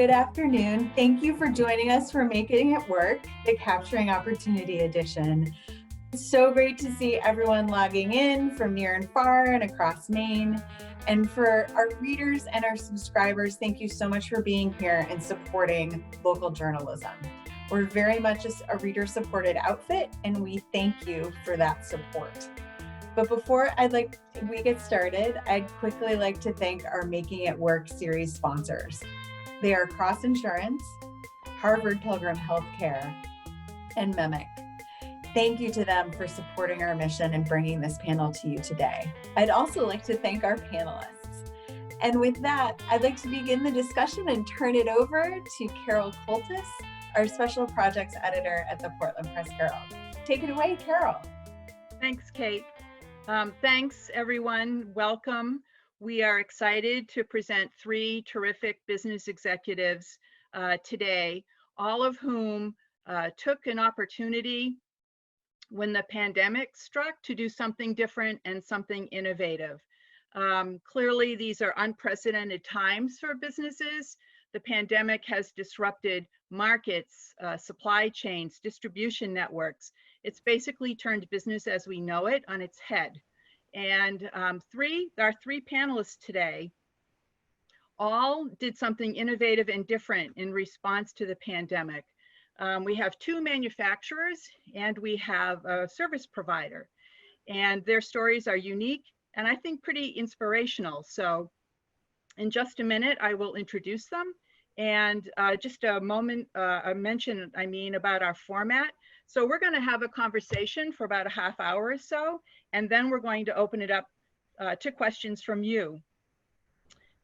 good afternoon. Thank you for joining us for Making It Work, the Capturing Opportunity edition. It's so great to see everyone logging in from near and far and across Maine. And for our readers and our subscribers, thank you so much for being here and supporting local journalism. We're very much a reader-supported outfit, and we thank you for that support. But before we get started, I'd quickly like to thank our Making It Work series sponsors. They are Cross Insurance, Harvard Pilgrim Healthcare, and Mimic. Thank you to them for supporting our mission and bringing this panel to you today. I'd also like to thank our panelists. And with that, I'd like to begin the discussion and turn it over to Carol Coltis, our Special Projects Editor at the Portland Press Herald. Take it away, Carol. Thanks, Kate. Thanks, everyone. Welcome. We are excited to present three terrific business executives today, all of whom took an opportunity when the pandemic struck to do something different and something innovative. Clearly, these are unprecedented times for businesses. The pandemic has disrupted markets, supply chains, distribution networks. It's basically turned business as we know it on its head. And our three panelists today all did something innovative and different in response to the pandemic. We have two manufacturers and we have a service provider, and their stories are unique and I think pretty inspirational. So in just a minute, I will introduce them. And just a mention about our format. So we're going to have a conversation for about a half hour or so, and then we're going to open it up to questions from you.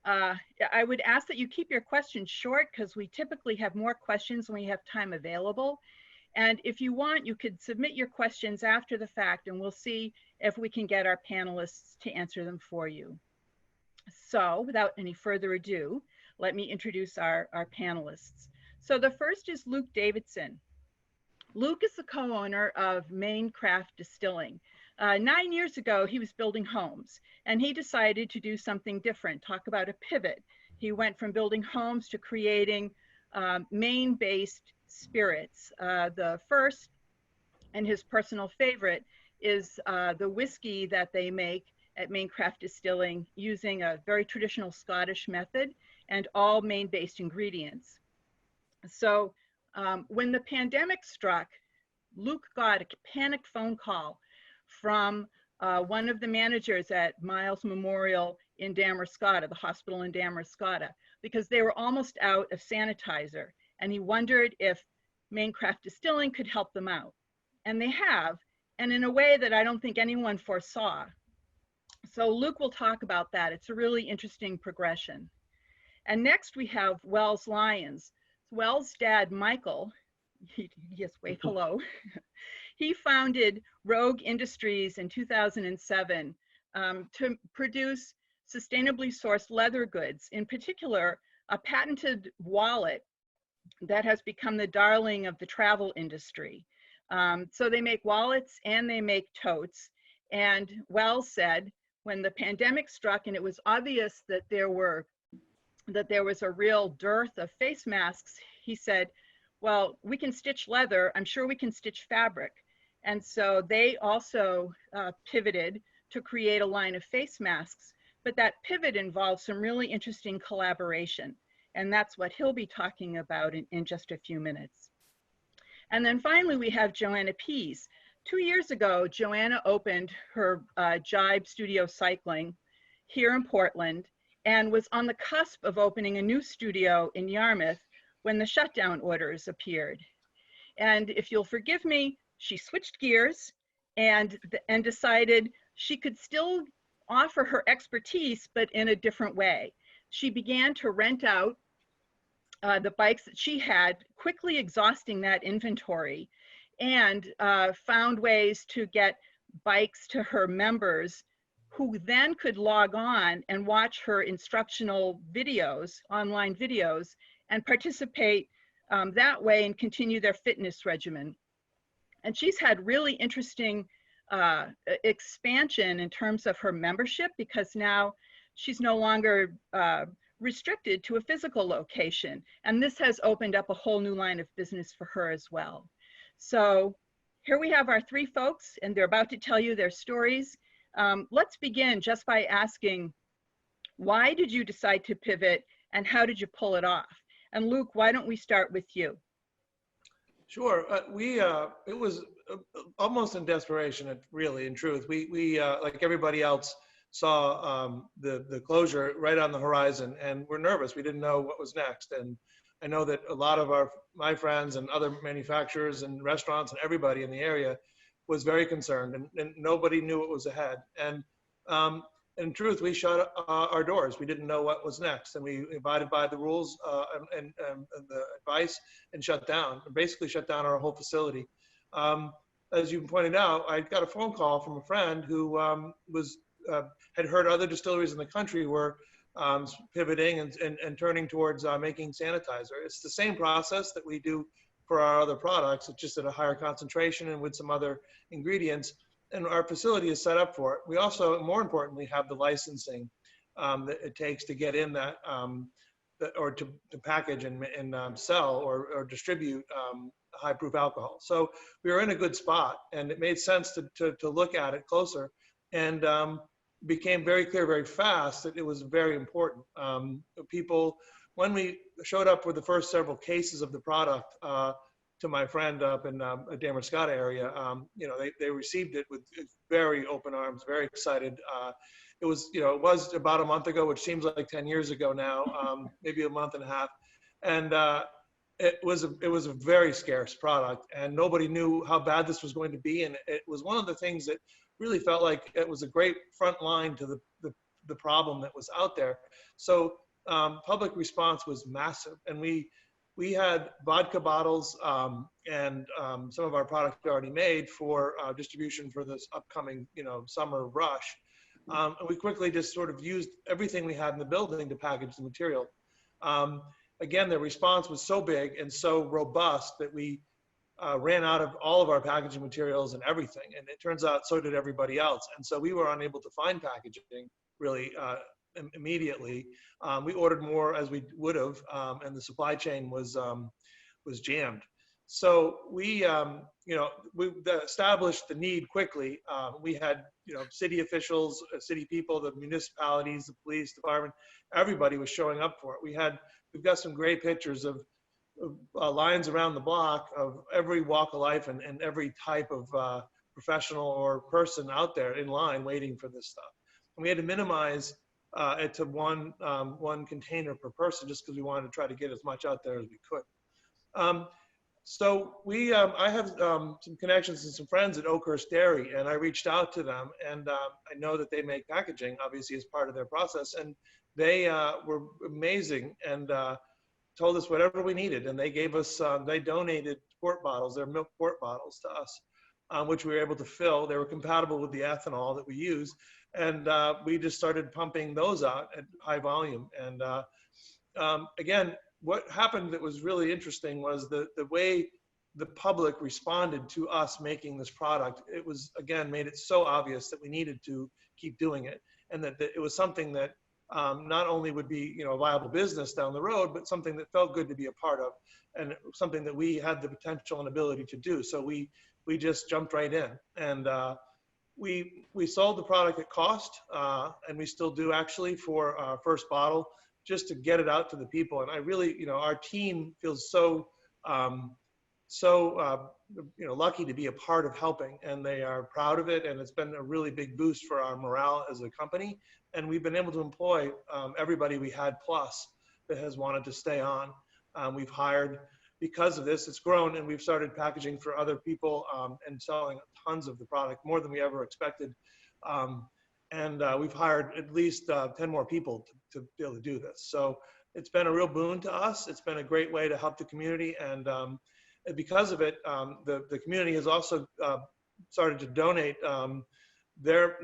I would ask that you keep your questions short because we typically have more questions when we have time available. And if you want, you could submit your questions after the fact, and we'll see if we can get our panelists to answer them for you. So without any further ado, let me introduce our panelists. So the first is Luke Davidson. Luke is the co-owner of Maine Craft Distilling. 9 years ago, he was building homes, and he decided to do something different, talk about a pivot. He went from building homes to creating Maine-based spirits. The first, and his personal favorite, is the whiskey that they make at Maine Craft Distilling using a very traditional Scottish method and all Maine-based ingredients. So when the pandemic struck, Luke got a panicked phone call from one of the managers at Miles Memorial in Damariscotta, the hospital in Damariscotta, because they were almost out of sanitizer. And he wondered if Maine Craft Distilling could help them out. And they have, and in a way that I don't think anyone foresaw. So Luke will talk about that. It's a really interesting progression. And next we have Wells Lyons. Wells' dad, Michael, yes, wave hello. He founded Rogue Industries in 2007 to produce sustainably sourced leather goods, in particular, a patented wallet that has become the darling of the travel industry. So they make wallets and they make totes. And Wells said, when the pandemic struck and it was obvious that there was a real dearth of face masks, he said, well, we can stitch leather. I'm sure we can stitch fabric. And so they also pivoted to create a line of face masks. But that pivot involves some really interesting collaboration. And that's what he'll be talking about in just a few minutes. And then finally, we have Joanna Pease. 2 years ago, Joanna opened her Jibe Studio Cycling here in Portland and was on the cusp of opening a new studio in Yarmouth when the shutdown orders appeared. And if you'll forgive me, she switched gears and decided she could still offer her expertise, but in a different way. She began to rent out the bikes that she had, quickly exhausting that inventory, and found ways to get bikes to her members who then could log on and watch her instructional videos, online videos, and participate that way and continue their fitness regimen. And she's had really interesting expansion in terms of her membership, because now she's no longer restricted to a physical location. And this has opened up a whole new line of business for her as well. So here we have our three folks, and they're about to tell you their stories. Let's begin just by asking, why did you decide to pivot and how did you pull it off? And Luke, why don't we start with you? Sure. It was almost in desperation, really, in truth. We like everybody else, saw the closure right on the horizon, and we're nervous. We didn't know what was next. And I know that a lot of my friends and other manufacturers and restaurants and everybody in the area was very concerned, and nobody knew what was ahead. And in truth, we shut our doors. We didn't know what was next, and we abided by the rules and the advice and shut down, basically shut down our whole facility. As you pointed out, I got a phone call from a friend who had heard other distilleries in the country were pivoting and turning towards making sanitizer. It's the same process that we do for our other products. It's just at a higher concentration and with some other ingredients. And our facility is set up for it. We also, more importantly, have the licensing that it takes to get in that, or to package and sell or distribute high proof alcohol. So we were in a good spot, and it made sense to look at it closer, and became very clear very fast that it was very important. People, when we showed up with the first several cases of the product, to my friend up in the Damascata area, they received it with very open arms, very excited. It was about a month ago, which seems like 10 years ago now, maybe a month and a half. And it was a very scarce product, and nobody knew how bad this was going to be. And it was one of the things that really felt like it was a great front line to the problem that was out there. So public response was massive, and we had vodka bottles and some of our product already made for distribution for this upcoming, summer rush. And we quickly just sort of used everything we had in the building to package the material. Again, the response was so big and so robust that we ran out of all of our packaging materials and everything. And it turns out so did everybody else. And so we were unable to find packaging really immediately. We ordered more as we would have, and the supply chain was jammed. So we established the need quickly. We had city officials, city people, the municipalities, the police department, everybody was showing up for it. We've got some great pictures of lines around the block of every walk of life and every type of professional or person out there in line waiting for this stuff. And we had to minimize it to one container per person, just because we wanted to try to get as much out there as we could. So I have some connections and some friends at Oakhurst Dairy, and I reached out to them, and I know that they make packaging, obviously, as part of their process, and they were amazing and told us whatever we needed, and they gave us, they donated quart bottles, their milk quart bottles to us, which we were able to fill. They were compatible with the ethanol that we use, and we just started pumping those out at high volume. And again, what happened that was really interesting was the way the public responded to us making this product. It was, again, made it so obvious that we needed to keep doing it, and that it was something that not only would be a viable business down the road, but something that felt good to be a part of, and something that we had the potential and ability to do. So we just jumped right in, and we sold the product at cost, and we still do actually for our first bottle, just to get it out to the people. And I really, our team feels so lucky to be a part of helping, and they are proud of it. And it's been a really big boost for our morale as a company. And we've been able to employ everybody we had plus that has wanted to stay on. We've hired, because of this, it's grown, and we've started packaging for other people and selling tons of the product, more than we ever expected. And we've hired at least 10 more people to be able to do this. So it's been a real boon to us. It's been a great way to help the community. And because of it, the community has also started to donate their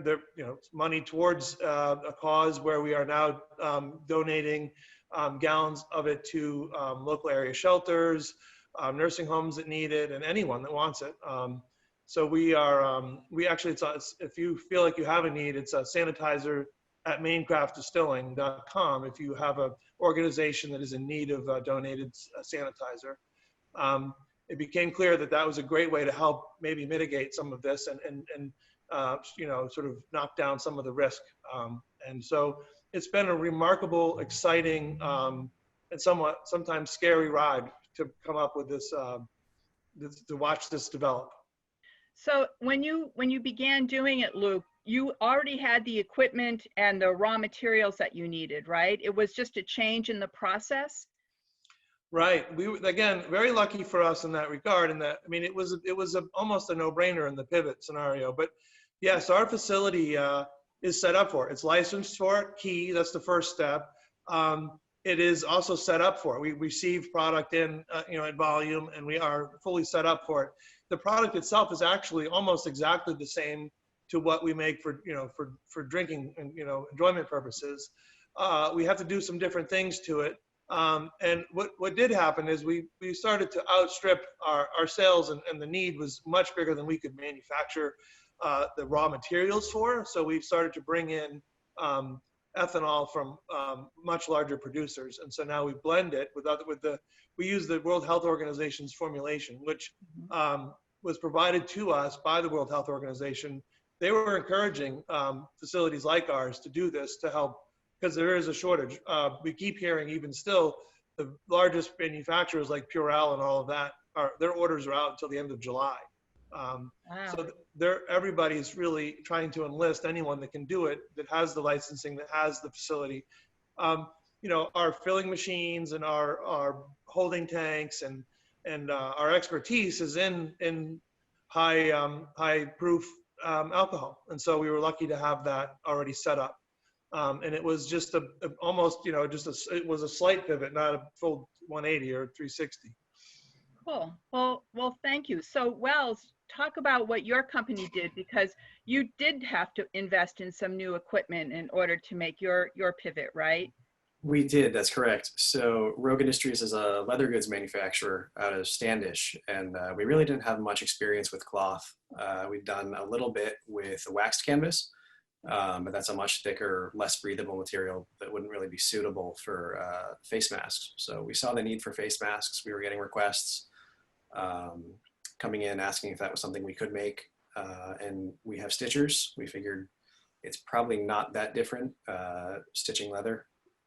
money towards a cause where we are now donating gallons of it to local area shelters, nursing homes that need it, and anyone that wants it. So we are, if you feel like you have a need, it's a sanitizer at mainecraftdistilling.com if you have an organization that is in need of donated sanitizer. It became clear that that was a great way to help maybe mitigate some of this and you know, sort of knock down some of the risk. And so it's been a remarkable, exciting, and sometimes scary ride to come up with this, to watch this develop. So when you began doing it, Luke, you already had the equipment and the raw materials that you needed, right? It was just a change in the process. Right. We were, again, very lucky for us in that regard. In that, I mean, it was almost a no-brainer in the pivot scenario. But yes, our facility is set up for it. It's licensed for it. Key. That's the first step. It is also set up for it. We receive product in, you know, at volume, and we are fully set up for it. The product itself is actually almost exactly the same to what we make for, you know, for drinking and, you know, enjoyment purposes. We have to do some different things to it. And what did happen is we started to outstrip our sales, and the need was much bigger than we could manufacture the raw materials for. So we started to bring in ethanol from much larger producers. And so now we blend it we use the World Health Organization's formulation, which was provided to us by the World Health Organization. They were encouraging facilities like ours to do this to help, because there is a shortage. We keep hearing, even still, the largest manufacturers like Purell and all of that, their orders are out until the end of July. Wow. So everybody's really trying to enlist anyone that can do it, that has the licensing, that has the facility. You know, our filling machines and our holding tanks and our expertise is in high proof alcohol, and so we were lucky to have that already set up. And it was just almost, you know, it was a slight pivot, not a full 180 or 360. Cool. Well, thank you. So, Wells, talk about what your company did, because you did have to invest in some new equipment in order to make your pivot, right? We did, that's correct. So Rogue Industries is a leather goods manufacturer out of Standish, and we really didn't have much experience with cloth. We've done a little bit with waxed canvas, but that's a much thicker, less breathable material that wouldn't really be suitable for face masks. So we saw the need for face masks. We were getting requests coming in asking if that was something we could make. And we have stitchers. We figured it's probably not that different stitching leather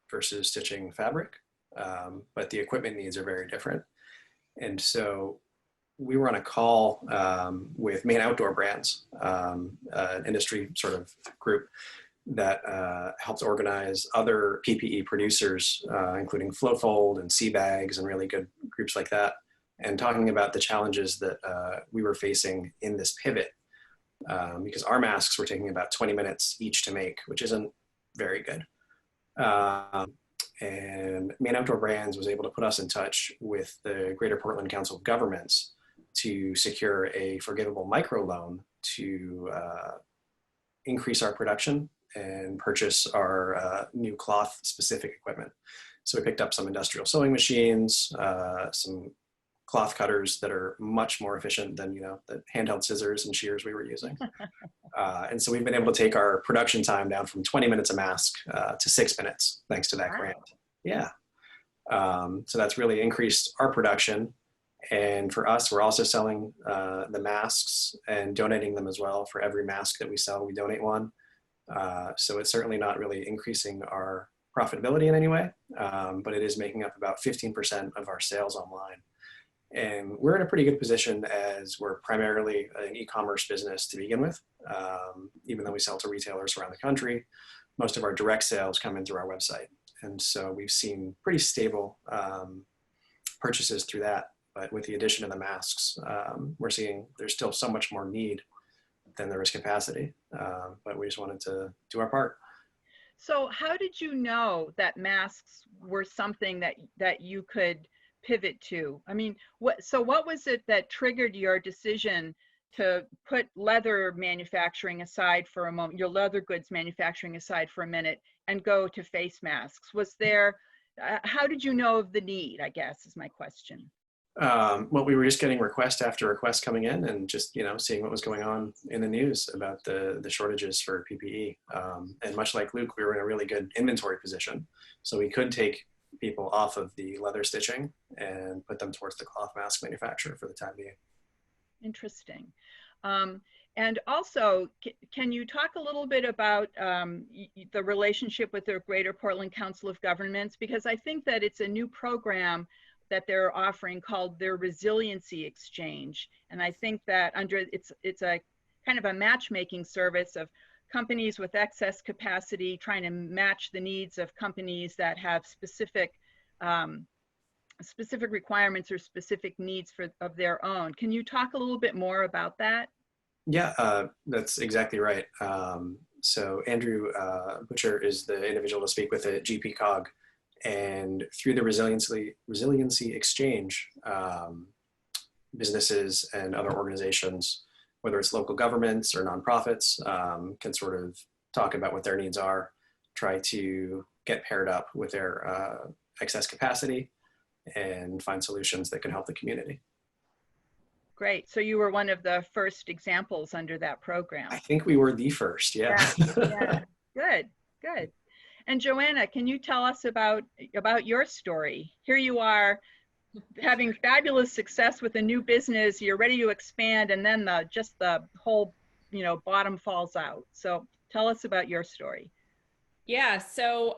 versus stitching fabric, but the equipment needs are very different. And so we were on a call with Maine Outdoor Brands, an industry sort of group that helps organize other PPE producers, including Flowfold and Sea Bags and really good groups like that, and talking about the challenges that we were facing in this pivot, because our masks were taking about 20 minutes each to make, which isn't very good. And Maine Outdoor Brands was able to put us in touch with the Greater Portland Council of Governments to secure a forgivable microloan to increase our production and purchase our new cloth specific equipment. So we picked up some industrial sewing machines, some cloth cutters that are much more efficient than, you know, the handheld scissors and shears we were using. And so we've been able to take our production time down from 20 minutes a mask to 6 minutes, thanks to that grant. Yeah. So that's really increased our production. And for us, we're also selling the masks and donating them as well. For every mask that we sell, we donate one. So it's certainly not really increasing our profitability in any way, but it is making up about 15% of our sales online. And we're in a pretty good position as we're primarily an e-commerce business to begin with. Even though we sell to retailers around the country, most of our direct sales come in through our website. And so we've seen pretty stable purchases through that. But with the addition of the masks, we're seeing there's still so much more need than there is capacity. But we just wanted to do our part. So how did you know that masks were something that you could pivot to? I mean, what was it that triggered your decision to put leather manufacturing aside for a moment, your leather goods manufacturing aside for a minute, and go to face masks? Was there, how did you know of the need, I guess, is my question. Well, we were just getting request after request coming in, and just seeing what was going on in the news about the shortages for PPE. And much like Luke, we were in a really good inventory position, so we could take people off of the leather stitching and put them towards the cloth mask manufacturer for the time being. Interesting. And also, can you talk a little bit about the relationship with the Greater Portland Council of Governments? Because I think that it's a new program that they're offering called their Resiliency Exchange. And I think that it's a kind of a matchmaking service of companies with excess capacity trying to match the needs of companies that have specific requirements or specific needs of their own. Can you talk a little bit more about that? Yeah, that's exactly right. So Andrew Butcher is the individual to speak with at GPCOG, and through the Resiliency Exchange, businesses and other organizations, whether it's local governments or nonprofits, can sort of talk about what their needs are, try to get paired up with their excess capacity, and find solutions that can help the community. Great. So you were one of the first examples under that program. I think we were the first, yeah. Yeah. Good, good. And Joanna, can you tell us about your story? Here you are having fabulous success with a new business, you're ready to expand, and then just the whole, bottom falls out. So tell us about your story. Yeah, so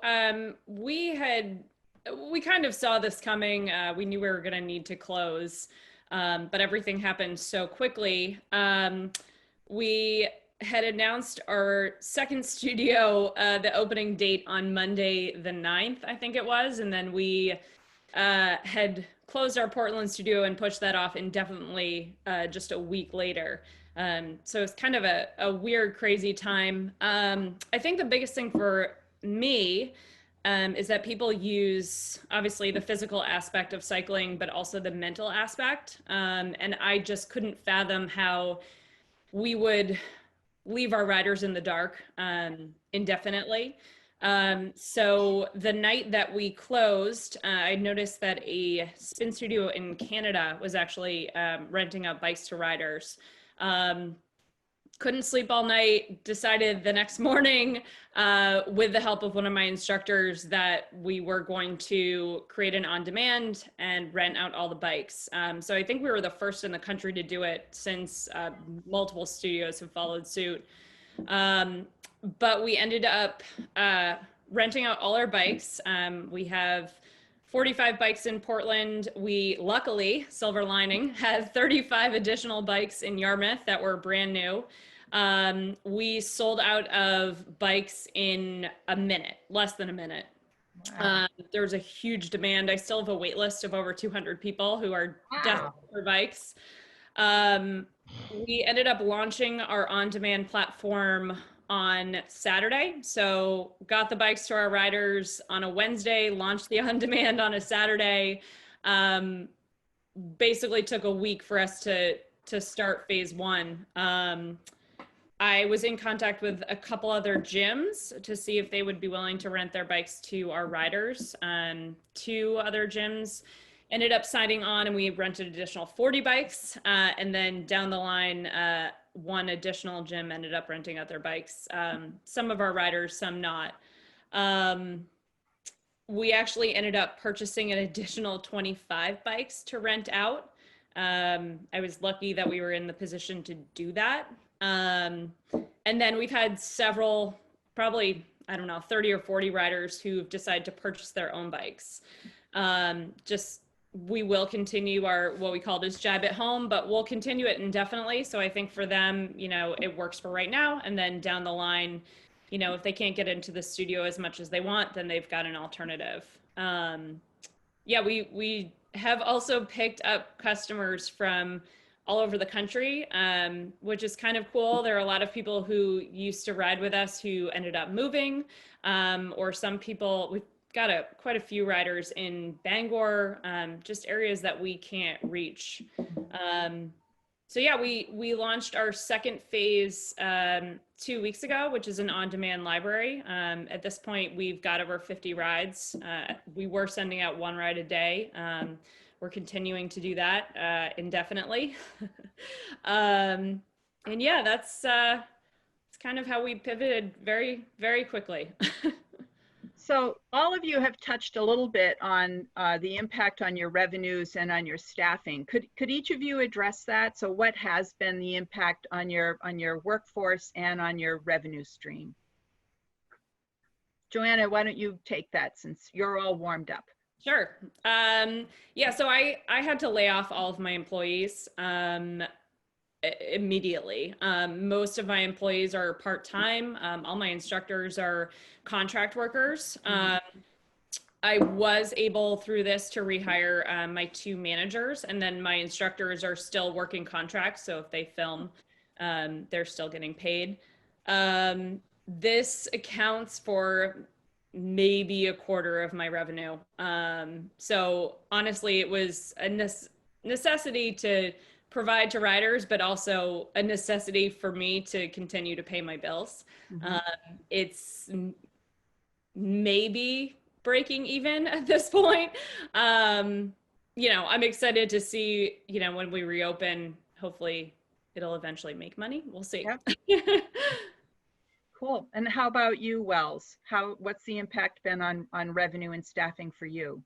we kind of saw this coming. We knew we were going to need to close, but everything happened so quickly. We had announced our second studio, the opening date on Monday the 9th, I think it was. And then we had closed our Portland studio and pushed that off indefinitely just a week later. So it's kind of a weird, crazy time. I think the biggest thing for me is that people use obviously the physical aspect of cycling, but also the mental aspect. And I just couldn't fathom how we would leave our riders in the dark indefinitely. So the night that we closed, I noticed that a spin studio in Canada was actually renting out bikes to riders. Couldn't sleep all night, decided the next morning with the help of one of my instructors that we were going to create an on-demand and rent out all the bikes. So I think we were the first in the country to do it, since multiple studios have followed suit. But we ended up renting out all our bikes. We have 45 bikes in Portland. We luckily, silver lining, had 35 additional bikes in Yarmouth that were brand new. We sold out of bikes in a minute, less than a minute. Wow. There was a huge demand. I still have a wait list of over 200 people who are desperate for bikes. We ended up launching our on-demand platform on Saturday. So got the bikes to our riders on a Wednesday, launched the on-demand on a Saturday. Basically took a week for us to start phase one. I was in contact with a couple other gyms to see if they would be willing to rent their bikes to our riders. 2 other gyms ended up signing on, and we rented an additional 40 bikes. And then down the line, 1 additional gym ended up renting out their bikes. Some of our riders, some not. We actually ended up purchasing an additional 25 bikes to rent out. I was lucky that we were in the position to do that. And then we've had several, probably, I don't know, 30 or 40 riders who've decided to purchase their own bikes. We will continue our, what we called as Jab at Home, but we'll continue it indefinitely. So I think for them, it works for right now. And then down the line, if they can't get into the studio as much as they want, then they've got an alternative. Yeah, we have also picked up customers from all over the country, which is kind of cool. There are a lot of people who used to ride with us who ended up moving, or some people, we've got quite a few riders in Bangor, just areas that we can't reach. So yeah, we launched our second phase 2 weeks ago, which is an on-demand library. At this point, we've got over 50 rides. We were sending out 1 ride a day. we're continuing to do that indefinitely. And yeah, that's kind of how we pivoted very, very quickly. So all of you have touched a little bit on the impact on your revenues and on your staffing. Could each of you address that? So what has been the impact on your workforce and on your revenue stream? Joanna, why don't you take that since you're all warmed up? Sure. Yeah, so I had to lay off all of my employees immediately. Most of my employees are part-time. All my instructors are contract workers. I was able through this to rehire my 2 managers, and then my instructors are still working contracts. So if they film, they're still getting paid. This accounts for maybe a quarter of my revenue. So honestly, it was a necessity to provide to riders, but also a necessity for me to continue to pay my bills. It's maybe breaking even at this point. You know, I'm excited to see, you know, when we reopen, hopefully it'll eventually make money. We'll see. Yep. Cool. And how about you, Wells? What's the impact been on revenue and staffing for you?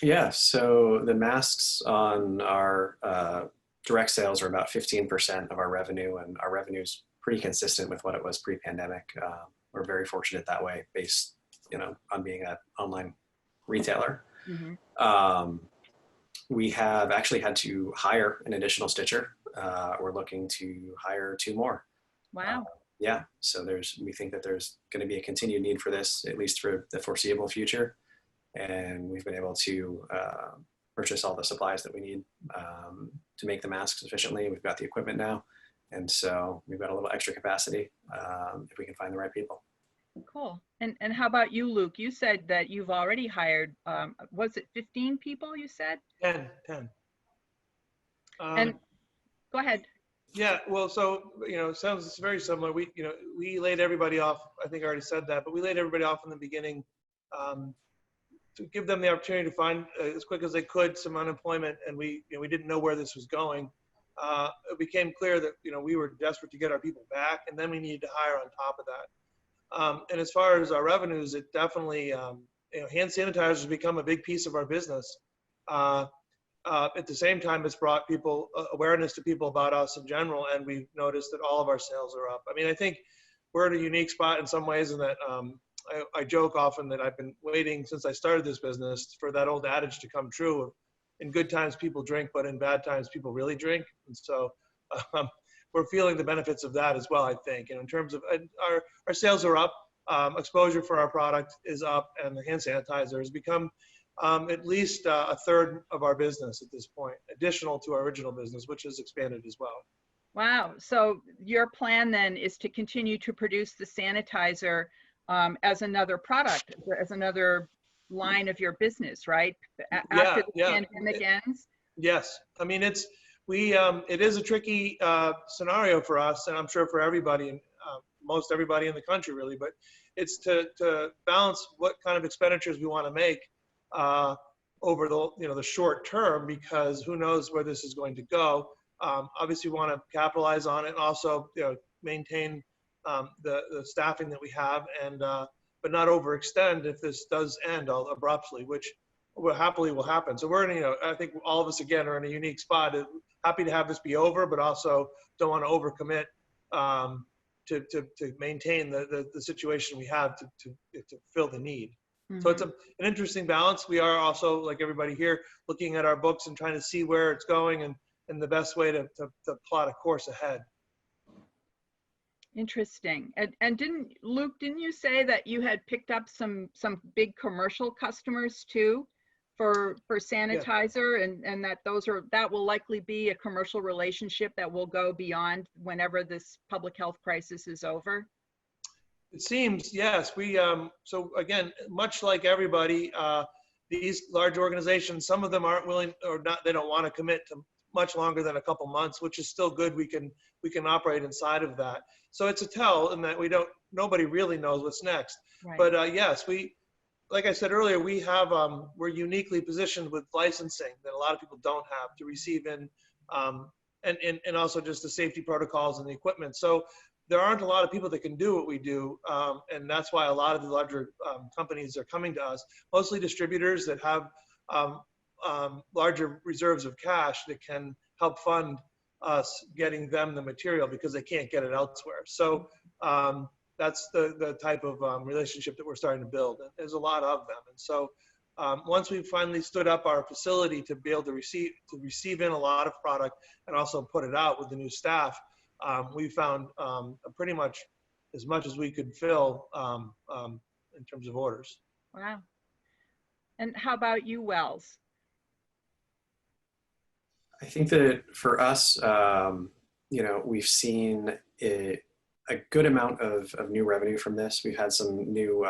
Yeah, so the masks on our direct sales are about 15% of our revenue, and our revenue is pretty consistent with what it was pre-pandemic. We're very fortunate that way, based, you know, on being an online retailer. We have actually had to hire an additional stitcher. We're looking to hire 2 more. Wow. Yeah, so we think that there's going to be a continued need for this, at least for the foreseeable future. And we've been able to purchase all the supplies that we need to make the masks efficiently. We've got the equipment now. And so we've got a little extra capacity if we can find the right people. Cool. And how about you, Luke? You said that you've already hired, was it 15 people you said? 10. And go ahead. Yeah, well, so, you know, it sounds very similar. We laid everybody off. I think I already said that, but we laid everybody off in the beginning to give them the opportunity to find as quick as they could some unemployment, and we didn't know where this was going. It became clear that, you know, we were desperate to get our people back, and then we needed to hire on top of that. And as far as our revenues, it definitely, you know, hand sanitizers has become a big piece of our business. At the same time, it's brought people awareness to people about us in general, and we've noticed that all of our sales are up. I mean, I think we're at a unique spot in some ways in that I joke often that I've been waiting since I started this business for that old adage to come true of, in good times people drink, but in bad times people really drink. And so we're feeling the benefits of that as well, I think. And in terms of our sales are up, exposure for our product is up, and the hand sanitizer has become at least a third of our business at this point, additional to our original business, which has expanded as well. Wow. So your plan then is to continue to produce the sanitizer as another product, as another line of your business, right? After the pandemic ends? Yes. I mean, it is a tricky scenario for us, and I'm sure for everybody, and most everybody in the country really, but it's to balance what kind of expenditures we want to make over the short term, because who knows where this is going to go. Obviously we want to capitalize on it and also, you know, maintain the staffing that we have, and but not overextend if this does end abruptly, which happily will happen. So we're in, you know, I think all of us again are in a unique spot. Happy to have this be over, but also don't want to overcommit to maintain the situation we have to fill the need. So it's an interesting balance. We are also, like everybody here, looking at our books and trying to see where it's going and the best way to plot a course ahead. Interesting. And Luke, didn't you say that you had picked up some big commercial customers too for sanitizer, and that will likely be a commercial relationship that will go beyond whenever this public health crisis is over? It seems, yes. We so again, much like everybody, these large organizations, some of them aren't willing or not. They don't want to commit to much longer than a couple months, which is still good. We can operate inside of that. So it's a tell in that nobody really knows what's next. Right. But yes, like I said earlier, we have, we're uniquely positioned with licensing that a lot of people don't have to receive in, and also just the safety protocols and the equipment. So there aren't a lot of people that can do what we do. And that's why a lot of the larger companies are coming to us, mostly distributors that have larger reserves of cash that can help fund us getting them the material because they can't get it elsewhere. So that's the type of relationship that we're starting to build. And there's a lot of them. And so once we finally stood up our facility to be able to receive in a lot of product and also put it out with the new staff, we found pretty much as we could fill in terms of orders. Wow. And how about you, Wells? I think that for us, you know, we've seen a good amount of new revenue from this. We've had some new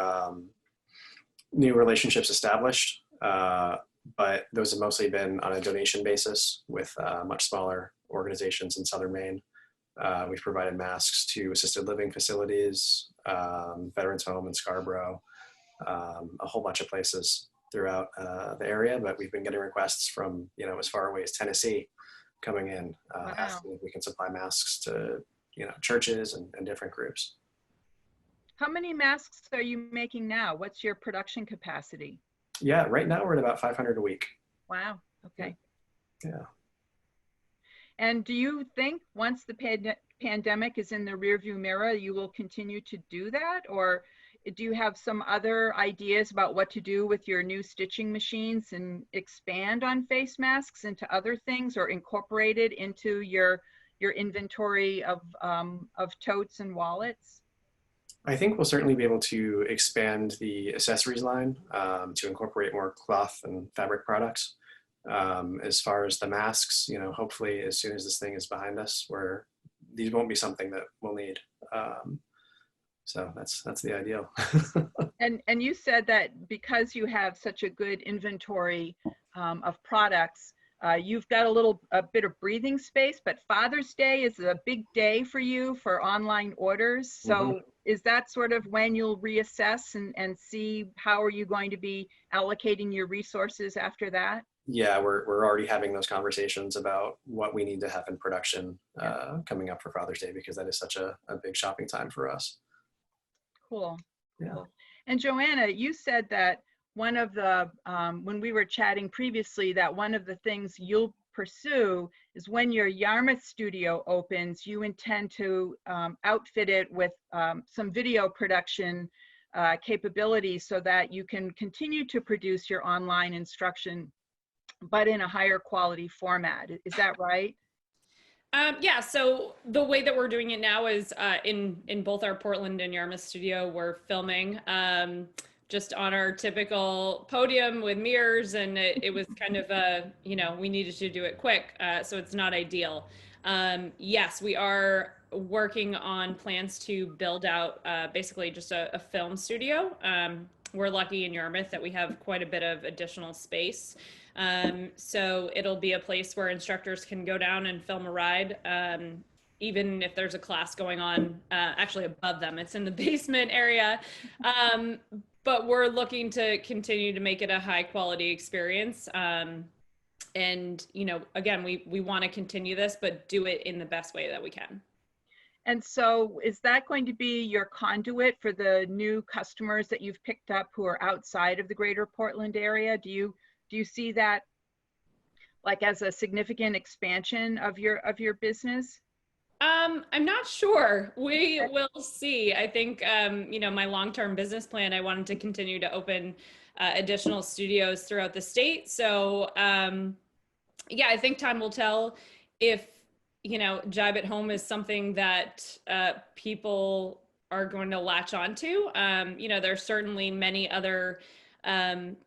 relationships established, but those have mostly been on a donation basis with much smaller organizations in Southern Maine. We've provided masks to assisted living facilities, Veterans Home in Scarborough, a whole bunch of places throughout the area, but we've been getting requests from, you know, as far away as Tennessee coming in, Wow. asking if we can supply masks to, you know, churches and different groups. How many masks are you making now? What's your production capacity? Yeah, right now we're at about 500 a week. Wow. Okay. Yeah. And do you think once the pandemic is in the rearview mirror, you will continue to do that? Or do you have some other ideas about what to do with your new stitching machines and expand on face masks into other things or incorporate it into your inventory of totes and wallets? I think we'll certainly be able to expand the accessories line to incorporate more cloth and fabric products. As far as the masks, you know, hopefully as soon as this thing is behind us, where these won't be something that we'll need. So that's the ideal. And you said that because you have such a good inventory of products, you've got a bit of breathing space, but Father's Day is a big day for you for online orders. So is that sort of when you'll reassess and see how are you going to be allocating your resources after that? Yeah, we're already having those conversations about what we need to have in production coming up for Father's Day, because that is such a big shopping time for us. Cool. Yeah. Cool. And Joanna, you said that one of the, when we were chatting previously, that one of the things you'll pursue is when your Yarmouth studio opens, you intend to outfit it with some video production capabilities so that you can continue to produce your online instruction, but in a higher quality format. Is that right? Yeah, so the way that we're doing it now is in both our Portland and Yarmouth studio, we're filming just on our typical podium with mirrors, and it was kind of you know, we needed to do it quick, so it's not ideal. Yes, we are working on plans to build out basically just a film studio. We're lucky in Yarmouth that we have quite a bit of additional space. So it'll be a place where instructors can go down and film a ride, even if there's a class going on actually above them. It's in the basement area. But we're looking to continue to make it a high quality experience. And, you know, again, we want to continue this, but do it in the best way that we can. And so is that going to be your conduit for the new customers that you've picked up who are outside of the greater Portland area? Do you see that like as a significant expansion of your business? I'm not sure. We will see. I think, you know, my long-term business plan, I wanted to continue to open additional studios throughout the state. So, yeah, I think time will tell if, you know, Jibe at Home is something that people are going to latch onto. You know, there's certainly many other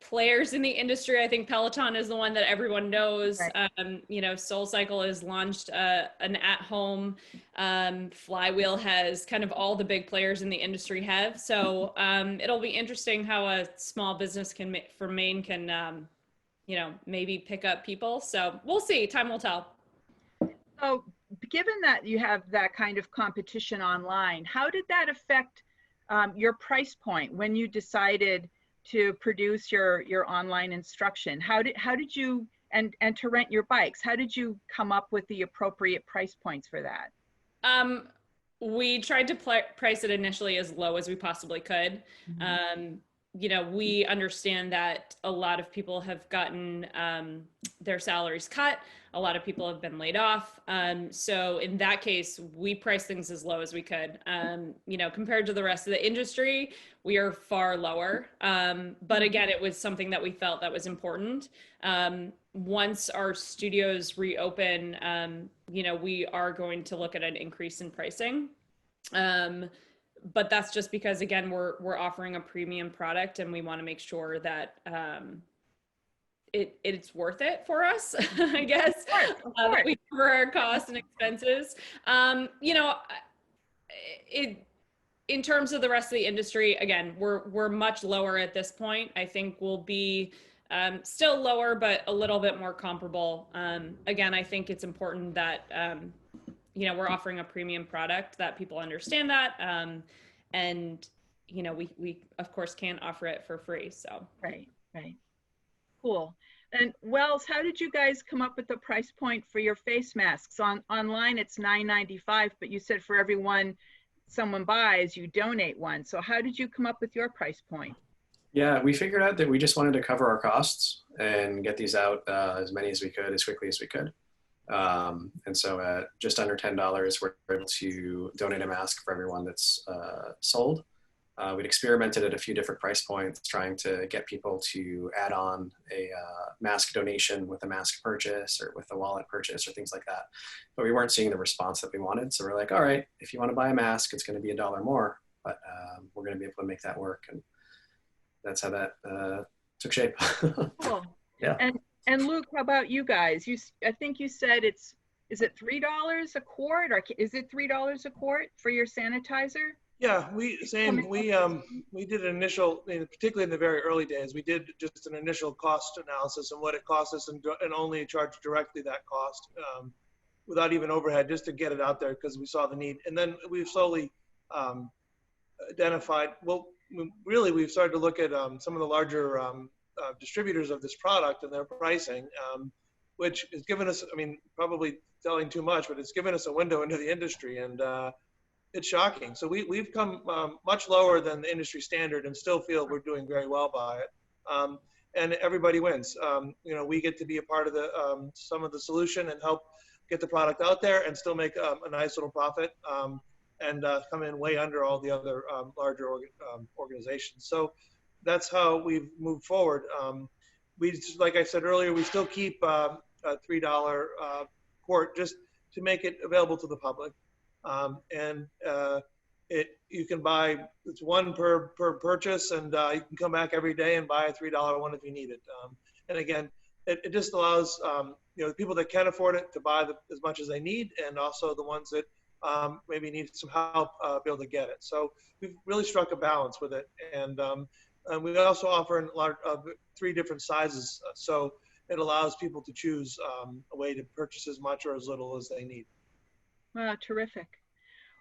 players in the industry. I think Peloton is the one that everyone knows. Right. You know, SoulCycle has launched an at-home. Flywheel has kind of all the big players in the industry have. So it'll be interesting how a small business from Maine can, you know, maybe pick up people. So we'll see. Time will tell. So given that you have that kind of competition online, how did that affect your price point when you decided to produce your online instruction? How did you, and to rent your bikes, how did you come up with the appropriate price points for that? We tried to price it initially as low as we possibly could. You know, we understand that a lot of people have gotten their salaries cut. A lot of people have been laid off. So in that case, we priced things as low as we could. You know, compared to the rest of the industry, we are far lower. But again, it was something that we felt that was important. Once our studios reopen, you know, we are going to look at an increase in pricing. But that's just because, again, we're offering a premium product and we want to make sure that it's worth it for us, I guess. That we cover our costs and expenses. You know, in terms of the rest of the industry, again, we're much lower at this point. I think we'll be still lower, but a little bit more comparable. Again, I think it's important that you know, we're offering a premium product, that people understand that. And, you know, we of course can't offer it for free. So. Right. Cool. And Wells, how did you guys come up with the price point for your face masks? Online, it's $9.95, but you said for everyone someone buys, you donate one. So how did you come up with your price point? Yeah, we figured out that we just wanted to cover our costs and get these out as many as we could, as quickly as we could. And so at just under $10, we're able to donate a mask for everyone that's sold. We'd experimented at a few different price points, trying to get people to add on a mask donation with a mask purchase or with a wallet purchase or things like that. But we weren't seeing the response that we wanted. So we're like, all right, if you want to buy a mask, it's going to be $1 more, but we're going to be able to make that work. And that's how that took shape. Cool. Yeah. And Luke, how about you guys? I think you said is it $3 a quart, or is it $3 a quart for your sanitizer? Yeah, we did an initial, particularly in the very early days, we did just an initial cost analysis and what it cost us, and only charged directly that cost without even overhead, just to get it out there because we saw the need. And then we've slowly identified, well, really we've started to look at some of the larger distributors of this product and their pricing, which has given us, I mean, probably telling too much, but it's given us a window into the industry, and it's shocking. So we've come much lower than the industry standard and still feel we're doing very well by it. And everybody wins. You know, we get to be a part of the some of the solution and help get the product out there and still make a nice little profit and come in way under all the other larger organizations. So that's how we've moved forward. Like I said earlier, we still keep a $3 quart just to make it available to the public. You can buy, it's one per purchase, and you can come back every day and buy a $3 one if you need it. And again, it just allows you know, the people that can afford it to buy as much as they need, and also the ones that maybe need some help be able to get it. So we've really struck a balance with it, and we also offer in 3 different sizes, so it allows people to choose a way to purchase as much or as little as they need. Wow, terrific.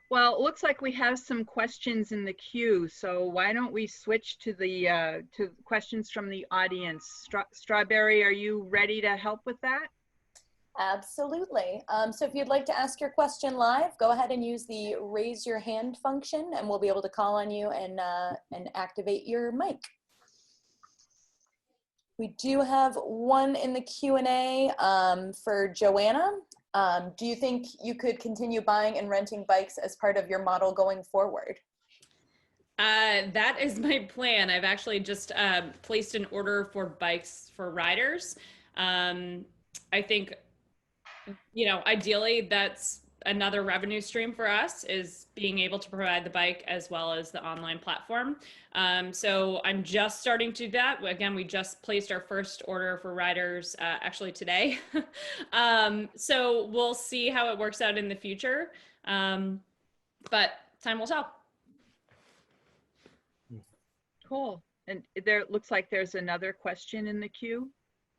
Well, it looks like we have some questions in the queue, so why don't we switch to the questions from the audience. Strawberry, are you ready to help with that? Absolutely. So if you'd like to ask your question live, go ahead and use the raise your hand function, and we'll be able to call on you and activate your mic. We do have one in the Q&A for Joanna. Do you think you could continue buying and renting bikes as part of your model going forward? That is my plan. I've actually just placed an order for bikes for riders. I think, you know, ideally that's another revenue stream for us, is being able to provide the bike as well as the online platform. So I'm just starting to do that. Again, we just placed our first order for riders actually today. So we'll see how it works out in the future. But time will tell. Cool. And there looks like there's another question in the queue.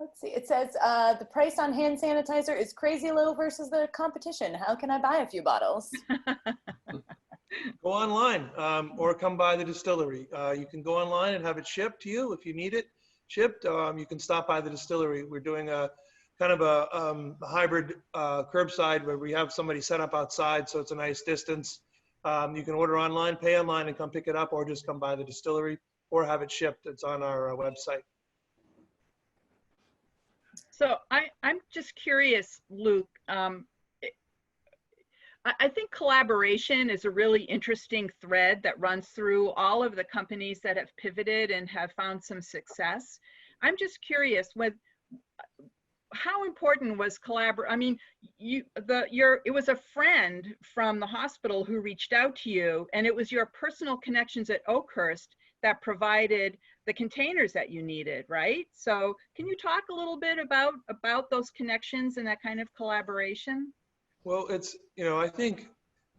Let's see. It says the price on hand sanitizer is crazy low versus the competition. How can I buy a few bottles? Go online or come by the distillery. You can go online and have it shipped to you if you need it shipped. You can stop by the distillery. We're doing a kind of a hybrid curbside where we have somebody set up outside, so it's a nice distance. You can order online, pay online, and come pick it up, or just come by the distillery or have it shipped. It's on our website. So I'm just curious, Luke. I think collaboration is a really interesting thread that runs through all of the companies that have pivoted and have found some success. I'm just curious how important was collaboration? I mean, it was a friend from the hospital who reached out to you, and it was your personal connections at Oakhurst that provided the containers that you needed, right? So can you talk a little bit about those connections and that kind of collaboration? Well, it's, I think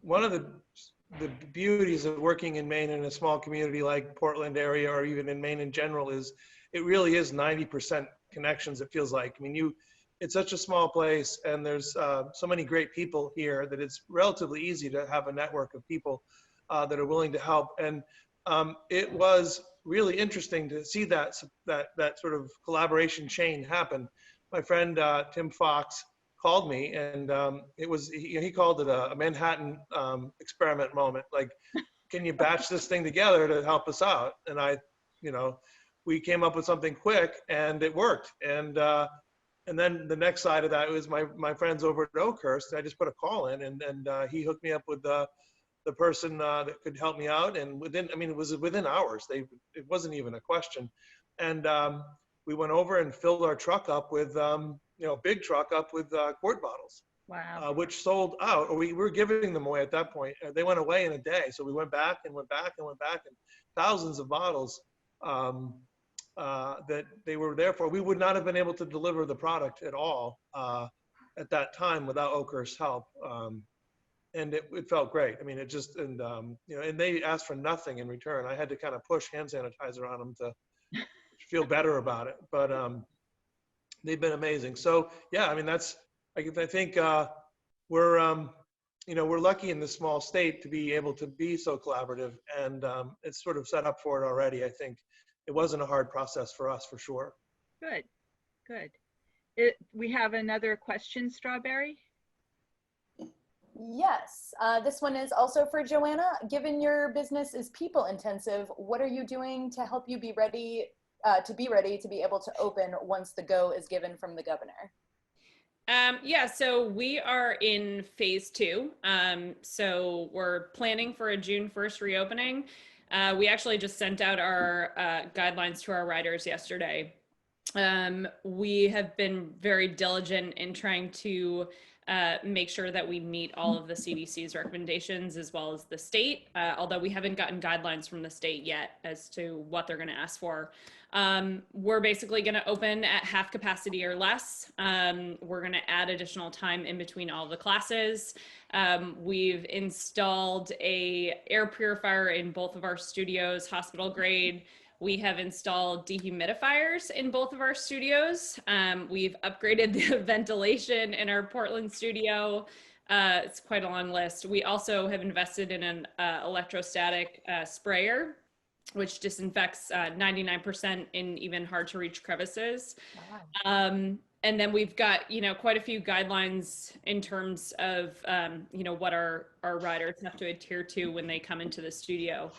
one of the beauties of working in Maine in a small community like Portland area, or even in Maine in general, is it really is 90% connections, it feels like. I mean, it's such a small place, and there's so many great people here that it's relatively easy to have a network of people that are willing to help. And it was really interesting to see that sort of collaboration chain happen. My friend Tim Fox called me, and he called it a Manhattan experiment moment. Like, can you batch this thing together to help us out? And we came up with something quick, and it worked. And then the next side of that was my friends over at Oakhurst. I just put a call in, and he hooked me up with the person that could help me out. And it was within hours. It wasn't even a question. And we went over and filled our truck up with, big truck up with quart bottles. Wow. Which sold out, or we were giving them away at that point. They went away in a day. So we went back and thousands of bottles that they were there for. We would not have been able to deliver the product at all at that time without Oakhurst's help. And it felt great. I mean, it just, and they asked for nothing in return. I had to kind of push hand sanitizer on them to feel better about it. But they've been amazing. So yeah, I mean, I think we're lucky in this small state to be able to be so collaborative, and it's sort of set up for it already. I think it wasn't a hard process for us, for sure. Good. We have another question, Strawberry. Yes, this one is also for Joanna. Given your business is people intensive, what are you doing to help you be ready to be able to open once the go is given from the governor? Yeah, so we are in phase 2. So we're planning for a June 1st reopening. We actually just sent out our guidelines to our riders yesterday. We have been very diligent in trying to make sure that we meet all of the CDC's recommendations as well as the state, although we haven't gotten guidelines from the state yet as to what they're going to ask for. We're basically going to open at half capacity or less. We're going to add additional time in between all the classes. We've installed an air purifier in both of our studios, hospital grade. We have installed dehumidifiers in both of our studios. We've upgraded the ventilation in our Portland studio. It's quite a long list. We also have invested in an electrostatic sprayer, which disinfects 99% in even hard to reach crevices. Wow. And then we've got, quite a few guidelines in terms of, what our riders have to adhere to when they come into the studio.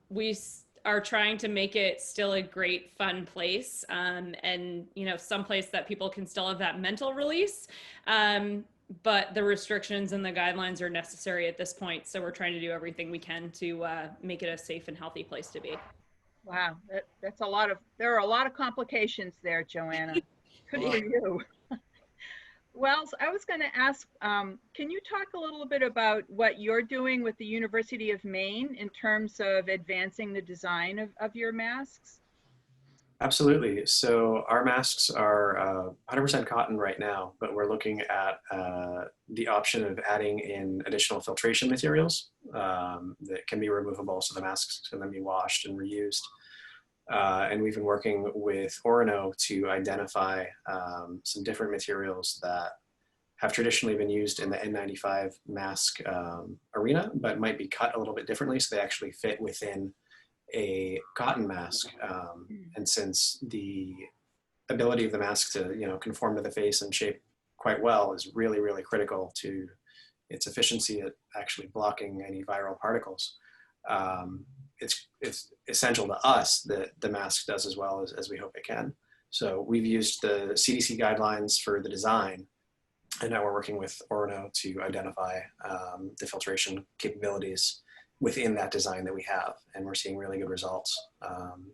We are trying to make it still a great, fun place, and some place that people can still have that mental release. But the restrictions and the guidelines are necessary at this point. So we're trying to do everything we can to make it a safe and healthy place to be. Wow, there are a lot of complications there, Joanna. Good for you. Well, so I was going to ask, can you talk a little bit about what you're doing with the University of Maine in terms of advancing the design of your masks? Absolutely. So our masks are 100% cotton right now, but we're looking at the option of adding in additional filtration materials that can be removable, so the masks can then be washed and reused. And we've been working with Orono to identify some different materials that have traditionally been used in the N95 mask arena, but might be cut a little bit differently so they actually fit within a cotton mask. And since the ability of the mask to, you know, conform to the face and shape quite well is really, really critical to its efficiency at actually blocking any viral particles, it's essential to us that the mask does as well as we hope it can. So we've used the CDC guidelines for the design, and now we're working with Orono to identify the filtration capabilities within that design that we have, and we're seeing really good results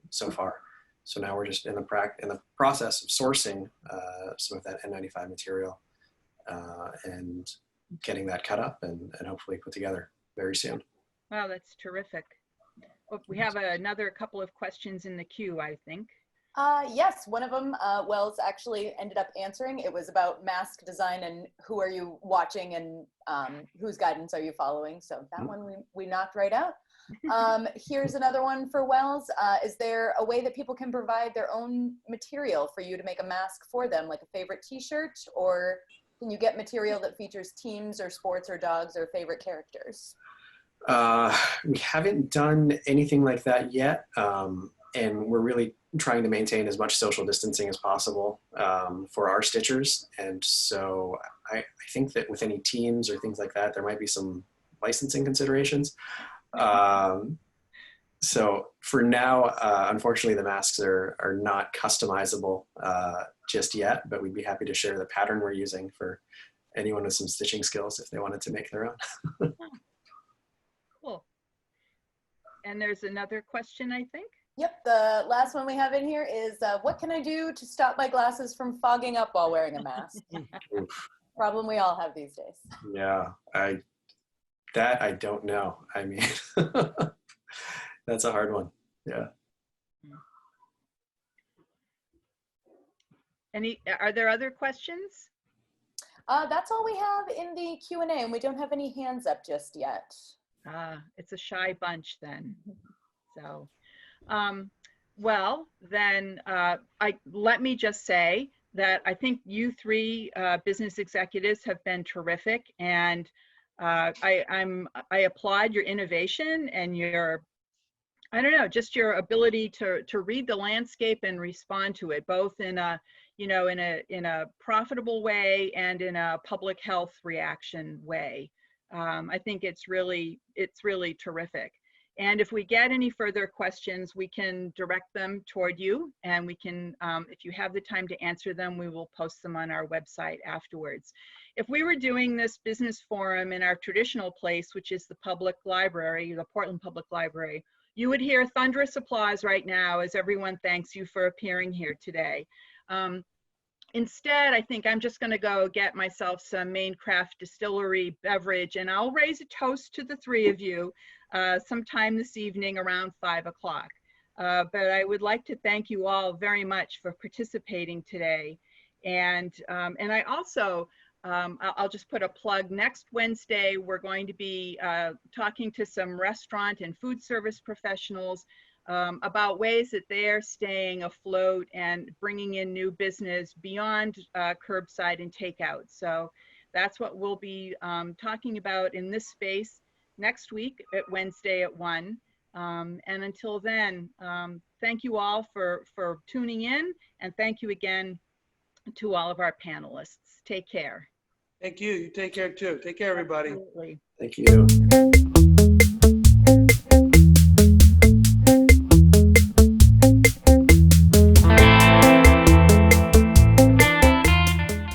so far. So now we're just in the process of sourcing some of that N95 material and getting that cut up and hopefully put together very soon. Wow, that's terrific. Oh, we have another couple of questions in the queue, I think. Yes, one of them Wells actually ended up answering. It was about mask design and who are you watching and whose guidance are you following. So that one we knocked right out. Here's another one for Wells. Is there a way that people can provide their own material for you to make a mask for them, like a favorite t-shirt, or can you get material that features teams or sports or dogs or favorite characters? We haven't done anything like that yet. And we're really trying to maintain as much social distancing as possible for our stitchers. And so I think that with any teams or things like that, there might be some licensing considerations. So for now, unfortunately, the masks are not customizable just yet, but we'd be happy to share the pattern we're using for anyone with some stitching skills if they wanted to make their own. Cool. And there's another question, I think. Yep, the last one we have in here is, what can I do to stop my glasses from fogging up while wearing a mask? Problem we all have these days. Yeah, I don't know. I mean, that's a hard one. Yeah. Are there other questions? That's all we have in the Q&A, and we don't have any hands up just yet. It's a shy bunch then. So, well, then let me just say that I think you three business executives have been terrific, and I applaud your innovation and your, I don't know, just your ability to read the landscape and respond to it, both in a, you know, in a profitable way and in a public health reaction way. I think it's really terrific. And if we get any further questions, we can direct them toward you, and we can, if you have the time to answer them, we will post them on our website afterwards. If we were doing this business forum in our traditional place, which is the public library, the Portland Public Library, you would hear thunderous applause right now as everyone thanks you for appearing here today. Instead, I think I'm just going to go get myself some Maine Craft Distillery beverage, and I'll raise a toast to the three of you sometime this evening around 5 o'clock. But I would like to thank you all very much for participating today. And I also, I'll just put a plug. Next Wednesday, we're going to be talking to some restaurant and food service professionals about ways that they're staying afloat and bringing in new business beyond curbside and takeout. So that's what we'll be talking about in this space next week at Wednesday at 1. And until then, thank you all for tuning in, and thank you again to all of our panelists. Take care. Thank you. You take care too. Take care, everybody. Absolutely. Thank you.